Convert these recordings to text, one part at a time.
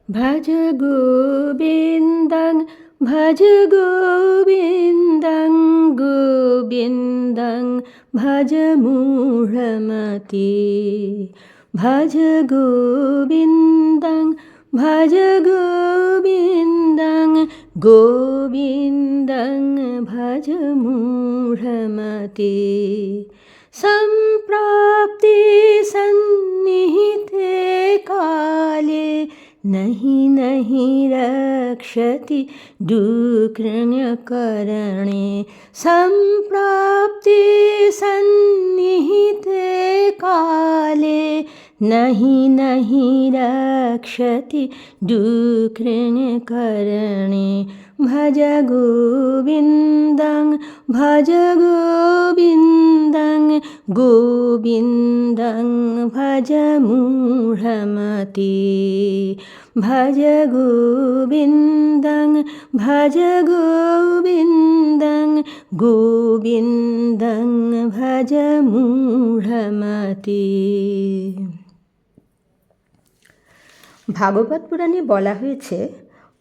ভজ গোবিন্দং ভজ গোবিন্দং গোবিন্দং ভজ মূঢ়মতে। ভজ গোবিন্দং ভজ গোবিন্দং গোবিন্দং ভজ মূঢ়মতে। সম্প্রাপ্তে সন্নিহিতে কালে नहि नहि रक्षति दुःकृण्यकरणे। सम्प्राप्ते सन्निहिते काले नहि नहि रक्षति दुःकृण्यकरणे। भज गोविन्दं भज गोविन्दं गोविन्दं भज मूढमते। भज गोविन्दं भज गोविन्दं गोविन्दं भज मूढमते। ভাগবত পুরাণে বলা হয়েছে,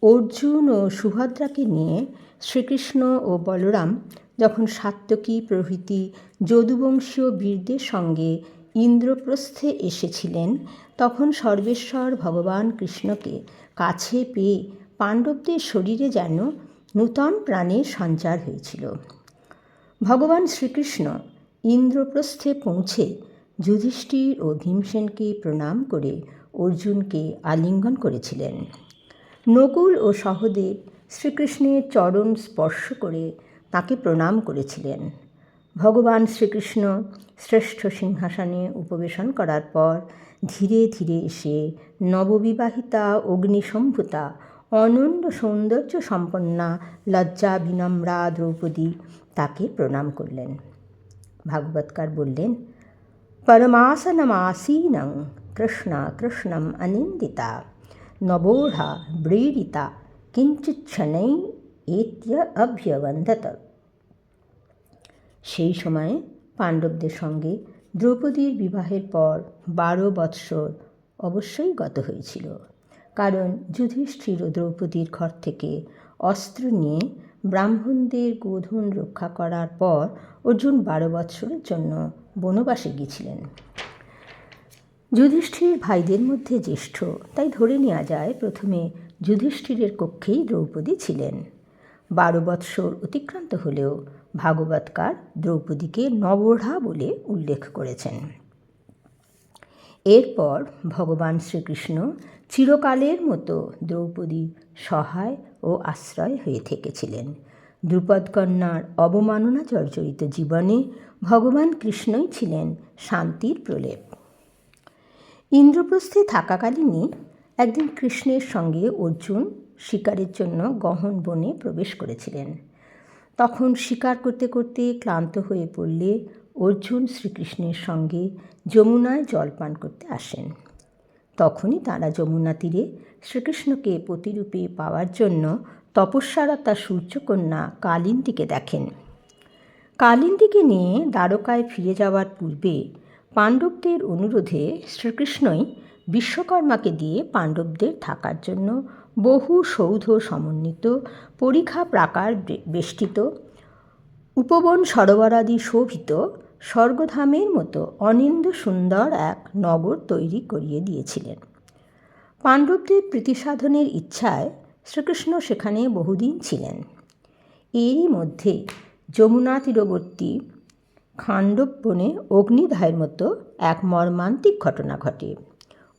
অর্জুন ও সুভদ্রাকে নিয়ে শ্রীকৃষ্ণ ও বলরাম যখন সাত্যকী প্রভৃতি যদুবংশীয় বীরদের সঙ্গে ইন্দ্রপ্রস্থে এসেছিলেন, তখন সর্বেশ্বর ভগবান কৃষ্ণকে কাছে পেয়ে পাণ্ডবদের শরীরে যেন নূতন প্রাণের সঞ্চার হয়েছিল। ভগবান শ্রীকৃষ্ণ ইন্দ্রপ্রস্থে পৌঁছে যুধিষ্ঠির ও ভীমসেনকে প্রণাম করে অর্জুনকে আলিঙ্গন করেছিলেন। নকুল ও সহদেব শ্রীকৃষ্ণের চরণ স্পর্শ করে তাকে প্রণাম করেছিলেন। ভগবান শ্রীকৃষ্ণ শ্রেষ্ঠ সিংহাসনে উপবেশন করার পর ধীরে ধীরে এসে নববিবাহিতা অগ্নিসম্ভূতা অনন্য সৌন্দর্য সম্পন্না লজ্জা বিনম্রা দ্রৌপদী তাকে প্রণাম করলেন। ভাগবতকার বললেন, পরমাসনমাসীনং কৃষ্ণা কৃষ্ণম অনিন্দিতা নবোঢ়া ব্রীড়িতা কিঞ্চিচ্ছনৈ এত্য অভ্যবন্দত। সেই সময়ে পাণ্ডবদের সঙ্গে দ্রৌপদীর বিবাহের পর 12 বৎসর অবশ্যই গত হয়েছিল, কারণ যুধিষ্ঠির ও দ্রৌপদীর ঘর থেকে অস্ত্র নিয়ে ব্রাহ্মণদের গোধন রক্ষা করার পর অর্জুন 12 বৎসরের জন্য বনবাসে গিয়েছিলেন। যুধিষ্ঠির ভাইদের মধ্যে জ্যেষ্ঠ, তাই ধরে নেওয়া যায় প্রথমে যুধিষ্ঠিরের কক্ষেই দ্রৌপদী ছিলেন। 12 বৎসর অতিক্রান্ত হলেও ভাগবতকার দ্রৌপদীকে নবোঢ়া বলে উল্লেখ করেছেন। এরপর ভগবান শ্রীকৃষ্ণ চিরকালের মতো দ্রৌপদীর সহায় ও আশ্রয় হয়ে থেকেছিলেন। দ্রুপদকন্যার অবমাননা জর্জরিত জীবনে ভগবান কৃষ্ণই ছিলেন শান্তির প্রলেপ। ইন্দ্রপ্রস্থে থাকাকালীনই একদিন কৃষ্ণের সঙ্গে অর্জুন শিকারের জন্য গহন বনে প্রবেশ করেছিলেন। তখন শিকার করতে করতে ক্লান্ত হয়ে পড়লে অর্জুন শ্রীকৃষ্ণের সঙ্গে যমুনায় জল পান করতে আসেন। তখনই তাঁরা যমুনা তীরে শ্রীকৃষ্ণকে প্রতিরূপে পাওয়ার জন্য তপস্যারতা সূর্যকন্যা কালিন্দীকে দেখেন। কালিন্দীকে নিয়ে দ্বারকায় ফিরে যাওয়ার পূর্বে পাণ্ডবদের অনুরোধে শ্রীকৃষ্ণই বিশ্বকর্মাকে দিয়ে পাণ্ডবদের থাকার জন্য বহু সৌধ সমন্বিত পরিখা প্রাকার বেষ্টিত উপবন সরোবরাদি শোভিত স্বর্গধামের মতো অনিন্দ সুন্দর এক নগর তৈরি করিয়ে দিয়েছিলেন। পাণ্ডবদের প্রীতিসাধনের ইচ্ছায় শ্রীকৃষ্ণ সেখানে বহুদিন ছিলেন। এরই মধ্যে যমুনা তীরবর্তী খাণ্ডব বনে অগ্নিদাহের মতো এক মর্মান্তিক ঘটনা ঘটে।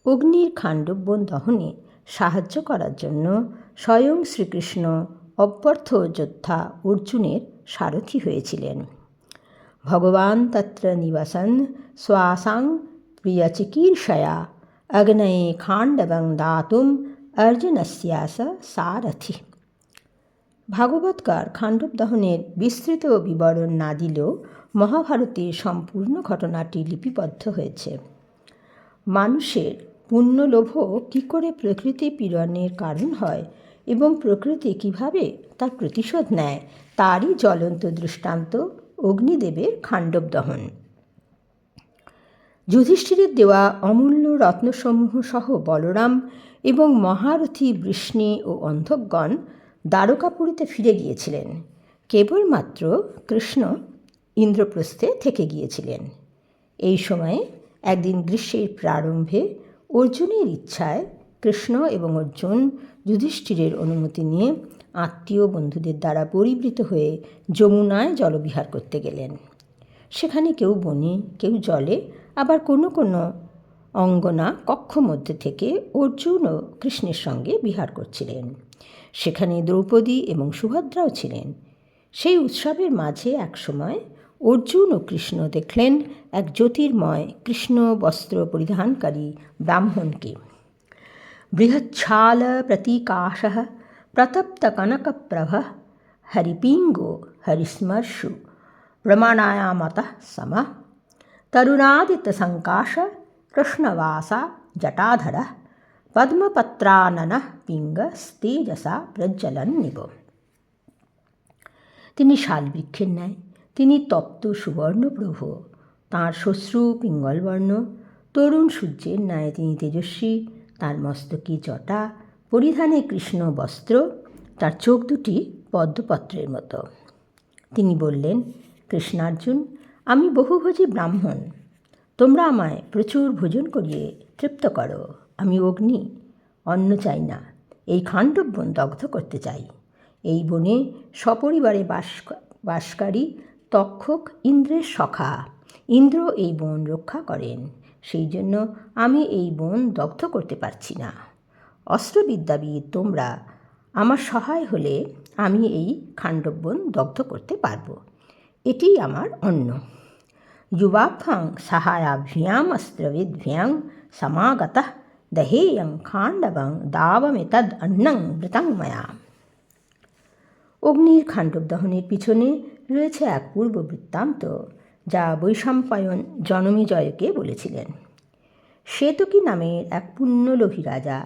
অগ্নির খাণ্ডব বন দহনে সাহায্য করার জন্য স্বয়ং শ্রীকৃষ্ণ অব্যর্থ যোদ্ধা অর্জুনের সারথি হয়েছিলেন। ভগবান তত্র নিবসন শ্বাসাং প্রিয়চিকীর্ষয়া অগ্নয়ে খাণ্ডবং দাতুম অর্জুনস্যাস সারথি। ভাগবতকার খাণ্ডব দহনের বিস্তৃত বিবরণ না দিলেও মহাভারতে সম্পূর্ণ ঘটনাটি লিপিবদ্ধ হয়েছে। মানুষের পুণ্যলোভ কী করে প্রকৃতি পীড়নের কারণ হয় এবং প্রকৃতি কিভাবে তার প্রতিশোধ নেয়, তারই জ্বলন্ত দৃষ্টান্ত অগ্নিদেবের খাণ্ডব দহন। যুধিষ্ঠিরের দেওয়া অমূল্য রত্নসমূহ সহ বলরাম এবং মহারথী বৃষ্ণি ও অন্ধকগণ দ্বারকাপুরীতে ফিরে গিয়েছিলেন। কেবলমাত্র কৃষ্ণ ইন্দ্রপ্রস্থে থেকে গিয়েছিলেন। এই সময়ে একদিন গ্রীষ্মের প্রারম্ভে অর্জুনের ইচ্ছায় কৃষ্ণ এবং অর্জুন যুধিষ্ঠিরের অনুমতি নিয়ে আত্মীয় বন্ধুদের দ্বারা পরিবৃত হয়ে যমুনায় জলবিহার করতে গেলেন। সেখানে কেউ বনে, কেউ জলে, আবার কোনো কোনো অঙ্গনা কক্ষ মধ্যে থেকে অর্জুন ও কৃষ্ণের সঙ্গে বিহার করছিলেন। সেখানে দ্রৌপদী এবং সুভদ্রাও ছিলেন। সেই উৎসবের মাঝে একসময় অর্জুন ও কৃষ্ণ দেখলেন এক জ্যোতির্ময় কৃষ্ণ বস্ত্র পরিধানকারী ব্রাহ্মণকে। বৃহচ্ছাল প্রতীকাশ প্রতপ্ত কনকপ্রভ হরিপিঙ্গো হরিস্মর্ষু রমণায়ামত সম তরুণাদিত্য সংকাশ কৃষ্ণবাসা জটাধর পদ্মপত্রানন পিঙ্গস্তেজসা প্রজ্বলন্নিব। তিনি শালবৃক্ষের ন্যায়, তিনি তপ্ত সুবর্ণপ্রভ, তাঁর শ্বশ্রু পিঙ্গলবর্ণ, তরুণ সূর্যের ন্যায় তিনি তেজস্বী, তাঁর মস্তকে জটা, পরিধানে কৃষ্ণ বস্ত্র, তার চোখ দুটি পদ্মপত্রের মতো। তিনি বললেন, কৃষ্ণার্জুন, আমি বহুভোজী ব্রাহ্মণ, তোমরা আমায় প্রচুর ভোজন করিয়ে তৃপ্ত করো। আমি অগ্নি, অন্ন চাই না, এই খাণ্ডব বন দগ্ধ করতে চাই। এই বনে সপরিবারে বাসকারী তক্ষক ইন্দ্রের সখা, ইন্দ্র এই বন রক্ষা করেন, সেই জন্য আমি এই বন দগ্ধ করতে পারছি না। অস্ত্রবিদ্যাবিদ তোমরা আমার সহায় হলে আমি এই খাণ্ডব বন দগ্ধ করতে পারব। এটিই আমার অন্ন। যুবাভ্যাং সাহায়াভ্যাম অস্ত্রবিদ্ভ্যাং সমাগতঃ দহেয়ং খাণ্ডবং দাবমেতদ অন্নং মৃতং ময়া। অগ্নির খাণ্ডব দহনের পিছনে রয়েছে এক পূর্ব বৃত্তান্ত, যা বৈশম্পায়ন জনমেজয়কে বলেছিলেন। শ্বেতকী নামের এক পুণ্যলোভী রাজা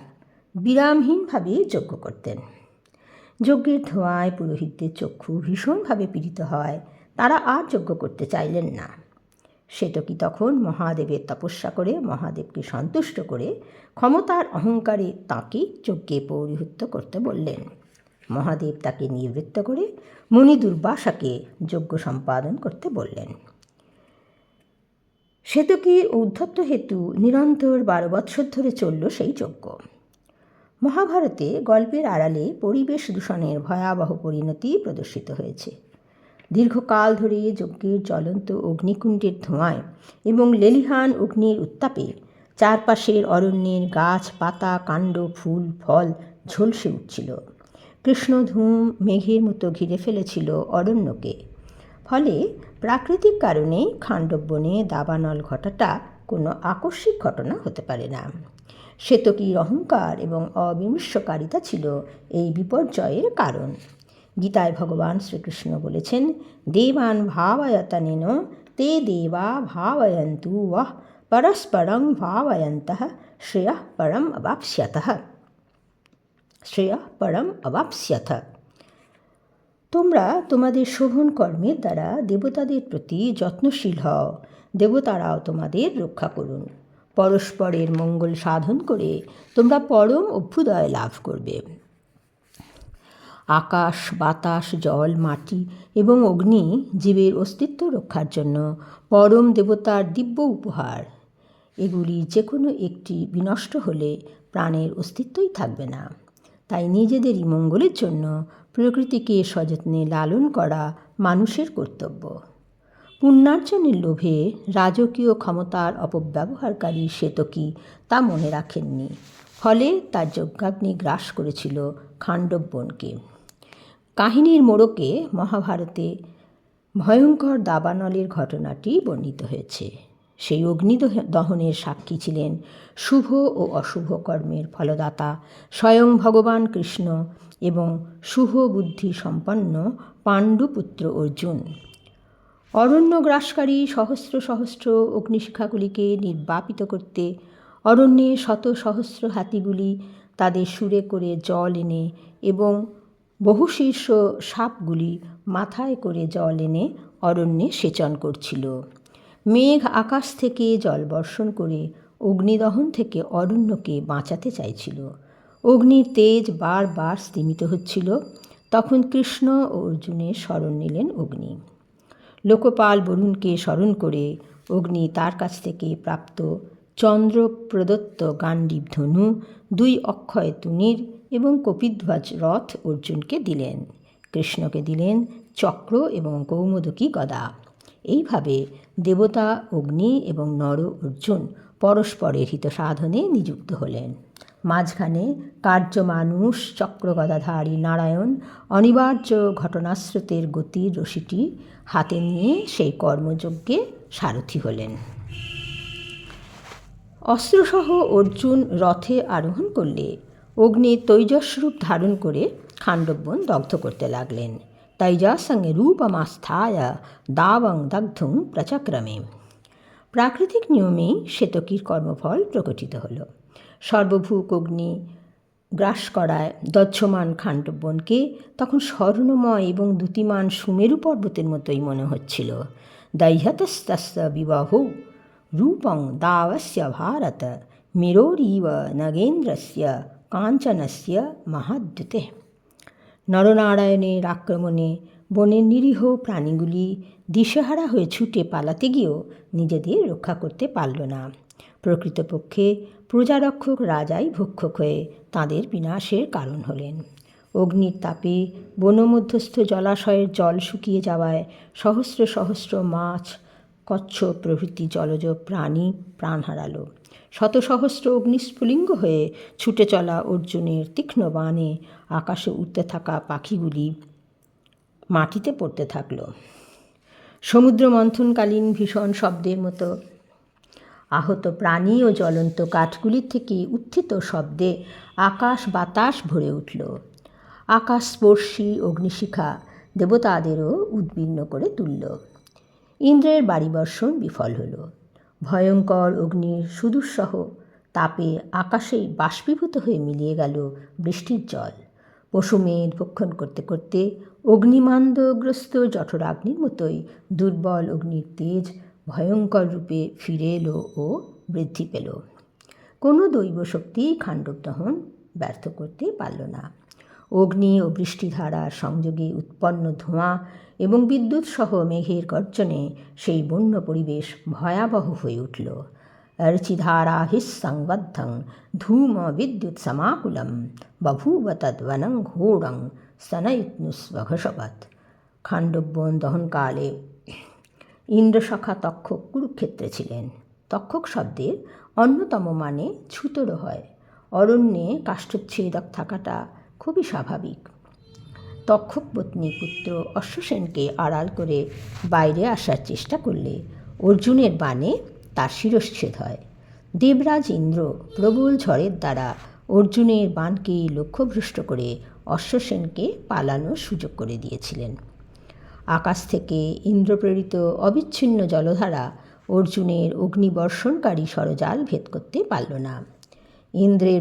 বিরামহীনভাবে যজ্ঞ করতেন। যজ্ঞের ধোঁয়ায় পুরোহিতদের চক্ষু ভীষণভাবে পীড়িত হয়, তারা আর যজ্ঞ করতে চাইলেন না। শ্বেতকী তখন মহাদেবের তপস্যা করে মহাদেবকে সন্তুষ্ট করে ক্ষমতার অহংকারে তাঁকে যজ্ঞে পৌরোহিত্য করতে বললেন। মহাদেব তাকে নিবৃত্ত করে মুনি দুর্বাসাকে যজ্ঞ সম্পাদন করতে বললেন। শ্বেতকীর ঔদ্ধত্য হেতু নিরন্তর 12 বৎসর ধরে চলল সেই যজ্ঞ। মহাভারতে গল্পের আড়ালে পরিবেশ দূষণের ভয়াবহ পরিণতি প্রদর্শিত হয়েছে। দীর্ঘকাল ধরে যজ্ঞের জ্বলন্ত অগ্নিকুণ্ডের ধোঁয়ায় এবং লেলিহান অগ্নির উত্তাপে চারপাশের অরণ্যের গাছ, পাতা, কাণ্ড, ফুল, ফল ঝলসে উঠছিল। কৃষ্ণধূম মেঘের মতো ঘিরে ফেলেছিল অরণ্যকে। ফলে প্রাকৃতিক কারণে খাণ্ডব বনে দাবানল ঘটাটা কোনো আকস্মিক ঘটনা হতে পারে না। শ্বেতকীর অহংকার এবং অবিমর্শকারিতা ছিল এই বিপর্যয়ের কারণ। গীতায় ভগবান শ্রীকৃষ্ণ বলেছেন, দেবান ভাবয়তনেন তে দেবা ভাবয়ন্তু ওয়াহ পরস্পরং ভাবয়ন্তঃ শ্রেয়ঃ পরম অবাপ্স্যথ। তোমরা তোমাদের শোভন কর্মের দ্বারা দেবতাদের প্রতি যত্নশীল হও, দেবতারাও তোমাদের রক্ষা করুন। পরস্পরের মঙ্গল সাধন করে তোমরা পরম অভ্যুদয় লাভ করবে। আকাশ, বাতাস, জল, মাটি এবং অগ্নি জীবের অস্তিত্ব রক্ষার জন্য পরম দেবতার দিব্য উপহার। এগুলি যে কোনো একটি বিনষ্ট হলে প্রাণের অস্তিত্বই থাকবে না। তাই নিজেদেরই মঙ্গলের জন্য প্রকৃতিকে সযত্নে লালন করা মানুষের কর্তব্য। পুণ্যার্জনের লোভে রাজকীয় ক্ষমতার অপব্যবহারকারী শ্বেতকী তা মনে রাখেননি। ফলে তার যজ্ঞাগ্নি গ্রাস করেছিল খাণ্ডব বনকে। কাহিনীর মোড়কে মহাভারতে ভয়ঙ্কর দাবানলের ঘটনাটি বর্ণিত হয়েছে। সেই অগ্নিদহনের সাক্ষী ছিলেন শুভ ও অশুভ কর্মের ফলদাতা স্বয়ং ভগবান কৃষ্ণ এবং শুভ বুদ্ধি সম্পন্ন পাণ্ডুপুত্র অর্জুন। অরণ্য গ্রাসকারী সহস্র সহস্র অগ্নিশিখাগুলিকে নির্বাপিত করতে অরণ্যে শত সহস্র হাতিগুলি তাদের সুরে করে জল এনে এবং বহুশীর্ষ সাপগুলি মাথায় করে জল এনে অরণ্যে সেচন করছিল। মেঘ আকাশ থেকে জল বর্ষণ করে অগ্নিদহন থেকে অরণ্যকে বাঁচাতে চাইছিল। অগ্নির তেজ বারবার স্তিমিত হচ্ছিল। তখন কৃষ্ণ ও অর্জুনের শরণ নিলেন অগ্নি। লোকপাল বরুণকে স্মরণ করে অগ্নি তার কাছ থেকে প্রাপ্ত চন্দ্র প্রদত্ত গান্ডীব ধনু, 2 অক্ষয় তুনীর এবং কপিধ্বজ রথ অর্জুনকে দিলেন। কৃষ্ণকে দিলেন চক্র এবং কৌমোদকী গদা। এইভাবে দেবতা অগ্নি এবং নর অর্জুন পরস্পরের হিত সাধনে নিযুক্ত হলেন। মাঝখানে কার্য মানুষ চক্রগদাধারী নারায়ণ অনিবার্য ঘটনাস্রোতের গতির রশিটি হাতে নিয়ে সেই কর্মযজ্ঞে সারথি হলেন। অস্ত্রসহ অর্জুন রথে আরোহণ করলে অগ্নি তৈজসরূপ ধারণ করে খাণ্ডববন দগ্ধ করতে লাগলেন। তৈজসঙ্গে রূপমাস্থায় দাবং দগ্ধুং প্রচক্রমে। প্রাকৃতিক নিয়মেই শ্বেতকীর কর্মফল প্রকটিত হল। সর্বভূক অগ্নি গ্রাস করায় দহ্যমান খাণ্ডববনকে তখন স্বর্ণময় এবং দ্যুতিমান সুমেরু পর্বতের মতোই মনে হচ্ছিল। দহ্যতস্তস্য বিবাহো রূপং দাবস্য ভারত মেরোরিব নগেন্দ্রস্য কাঞ্চনস্য মহাদ্যুতে। নরনারায়ণের আক্রমণে বনের নিরীহ প্রাণীগুলি দিশেহারা হয়ে ছুটে পালাতে গিয়েও নিজেদের রক্ষা করতে পারল না। প্রকৃতপক্ষে প্রজারক্ষক রাজাই ভক্ষক হয়ে তাঁদের বিনাশের কারণ হলেন। অগ্নির তাপে বনমধ্যস্থ জলাশয়ের জল শুকিয়ে যাওয়ায় সহস্র সহস্র মাছ, কচ্ছপ প্রভৃতি জলজ প্রাণী প্রাণ হারাল। শত সহস্র অগ্নিস্ফুলিঙ্গ হয়ে ছুটে চলা অর্জুনের তীক্ষ্ণ বাণে আকাশে উড়তে থাকা পাখিগুলি মাটিতে পড়তে থাকল। সমুদ্র মন্থনকালীন ভীষণ শব্দের মতো আহত প্রাণী ও জ্বলন্ত কাঠগুলির থেকে উত্থিত শব্দে আকাশ বাতাস ভরে উঠল। আকাশস্পর্শী অগ্নিশিখা দেবতাদেরও উদ্বিগ্ন করে তুলল। ইন্দ্রের বাড়িবর্ষণ বিফল হল। ভয়ঙ্কর অগ্নির সুদূরসহ তাপে আকাশেই বাষ্পীভূত হয়ে মিলিয়ে গেল বৃষ্টির জল। পশুমেধ ভক্ষণ করতে করতে অগ্নিমান্দগ্রস্ত জঠরাগ্নির মতোই দুর্বল অগ্নির তেজ ভয়ঙ্কর রূপে ফিরে এলো ও বৃদ্ধি পেল। কোনো দৈব শক্তি খাণ্ডব দহন ব্যর্থ করতে পারল না। অগ্নি ও বৃষ্টিধারার সংযোগে উৎপন্ন ধোঁয়া এবং বিদ্যুৎ সহ মেঘের গর্জনে সেই বন্য পরিবেশ ভয়াবহ হয়ে উঠল। अर्चिधारा हिस्संबद्धं धूम विद्युत समाकुलं बभूव तद्वनं घोरं स्तनयितनुस्वघषवत्। খাণ্ডববন দহনকালে ইন্দ্রসখা তক্ষক কুরুক্ষেত্রে ছিলেন। তক্ষক শব্দের অন্যতম মানে ছুতর হয়। অরণ্যে কাষ্ঠচ্ছেদক থাকাটা খুবই স্বাভাবিক। তক্ষক পত্নী পুত্র অশ্বসেনকে আড়াল করে বাইরে আসার চেষ্টা করলে অর্জুনের বাণে তার শিরশ্ছেদ হয়। দেবরাজ ইন্দ্র প্রবল ঝড়ের দ্বারা অর্জুনের বাণকে লক্ষ্যভ্রষ্ট করে অশ্বসেনকে পালানোর সুযোগ করে দিয়েছিলেন। আকাশ থেকে ইন্দ্রপ্রেরিত অবিচ্ছিন্ন জলধারা অর্জুনের অগ্নিবর্ষণকারী সরজাল ভেদ করতে পারল না। ইন্দ্রের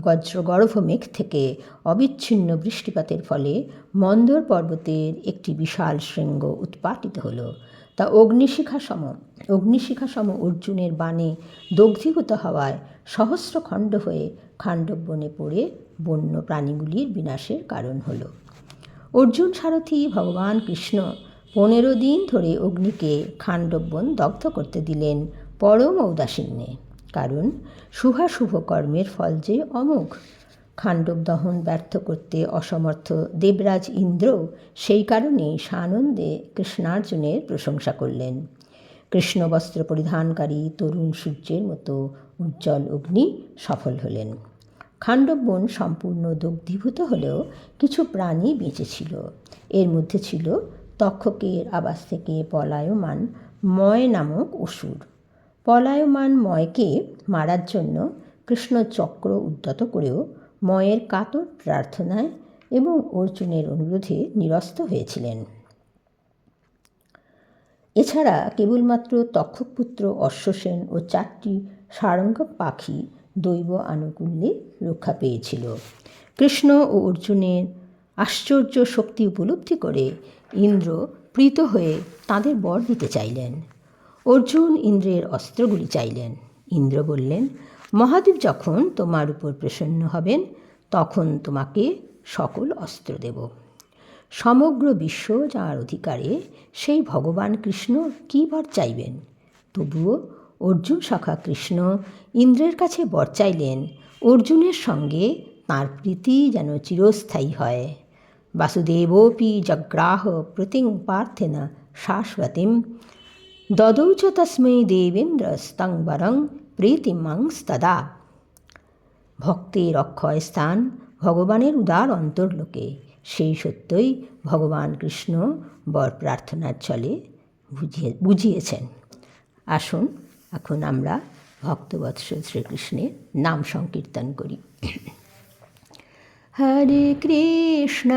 বজ্রগর্ভ মেঘ থেকে অবিচ্ছিন্ন বৃষ্টিপাতের ফলে মন্দর পর্বতের একটি বিশাল শৃঙ্গ উৎপাটিত হল। তা অগ্নিশিখা সম অর্জুনের বাণে দগ্ধীভূত হওয়ায় সহস্র খণ্ড হয়ে খাণ্ডববনে পড়ে বন্য প্রাণীগুলির বিনাশের কারণ হল। অর্জুন সারথি ভগবান কৃষ্ণ 15 দিন ধরে অগ্নিকে খাণ্ডববন দগ্ধ করতে দিলেন পরম ঔদাসীন্যে। কারণ শুভাশুভ কর্মের ফল যে অমোঘ। খাণ্ডব দহন ব্যর্থ করতে অসমর্থ দেবরাজ ইন্দ্র সেই কারণেই সানন্দে কৃষ্ণার্জুনের প্রশংসা করলেন। কৃষ্ণবস্ত্র পরিধানকারী তরুণ সূর্যের মতো উজ্জ্বল অগ্নি সফল হলেন। খাণ্ডববন সম্পূর্ণ দগ্ধীভূত হলেও কিছু প্রাণী বেঁচে ছিল। এর মধ্যে ছিল তক্ষকের আবাস থেকে পলায়মান ময় নামক অসুর। পলায়মান ময়কে মারার জন্য কৃষ্ণ চক্র উদ্যত করেও ময়ের কাতর প্রার্থনায় এবং অর্জুনের অনুরোধে নিরস্ত হয়েছিলেন। এছাড়া কেবলমাত্র তক্ষকপুত্র অশ্বসেন ও 4টি সারঙ্গ পাখি দৈব আনুকূল্যে রক্ষা পেয়েছিল। কৃষ্ণ ও অর্জুনের আশ্চর্য শক্তি উপলব্ধি করে ইন্দ্র প্রীত হয়ে তাঁদের বর দিতে চাইলেন। অর্জুন ইন্দ্রের অস্ত্রগুলি চাইলেন। ইন্দ্র বললেন, মহাদেব যখন তোমার উপর প্রসন্ন হবেন তখন তোমাকে সকল অস্ত্র দেব। সমগ্র বিশ্ব যার অধিকারে সেই ভগবান কৃষ্ণ কী বর চাইবেন? তবুও অর্জুন সখা কৃষ্ণ ইন্দ্রের কাছে বর চাইলেন অর্জুনের সঙ্গে তাঁর প্রীতি যেন চিরস্থায়ী হয়। বাসুদেবোপি জগ্রাহ প্রতিং পার্থেন শাশ্বতীম দদৌ চ তস্मै দেবেন্দ্রস্তং বরং প্রীতিমাংস্তদা। ভক্তের অক্ষয় স্থান ভগবানের উদার অন্তর্লোকে, সেই সত্যই ভগবান কৃষ্ণ বর প্রার্থনার ছলে বুঝিয়েছেন। আসুন এখন আমরা ভক্তবৎসল শ্রীকৃষ্ণের নাম সংকীর্তন করি। হরে কৃষ্ণ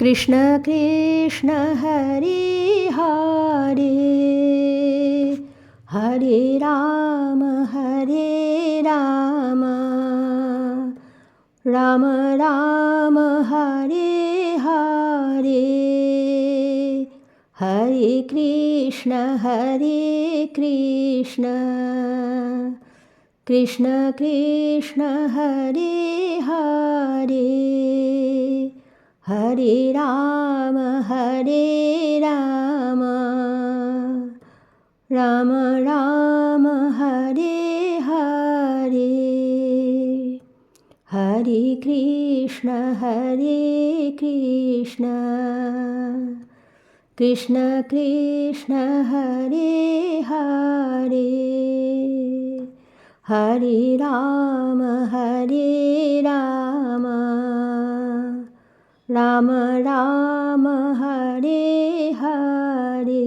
কৃষ্ণ কৃষ্ণ হরে হরে, হরে রাম রাম রাম হরে হরে, হরে কৃষ্ণ কৃষ্ণ কৃষ্ণ হরে হরে, হরে রাম রাম রাম হরে হরে, হরে কৃষ্ণ কৃষ্ণ কৃষ্ণ হরে হরে, হরে রাম রাম রাম হরে হরে।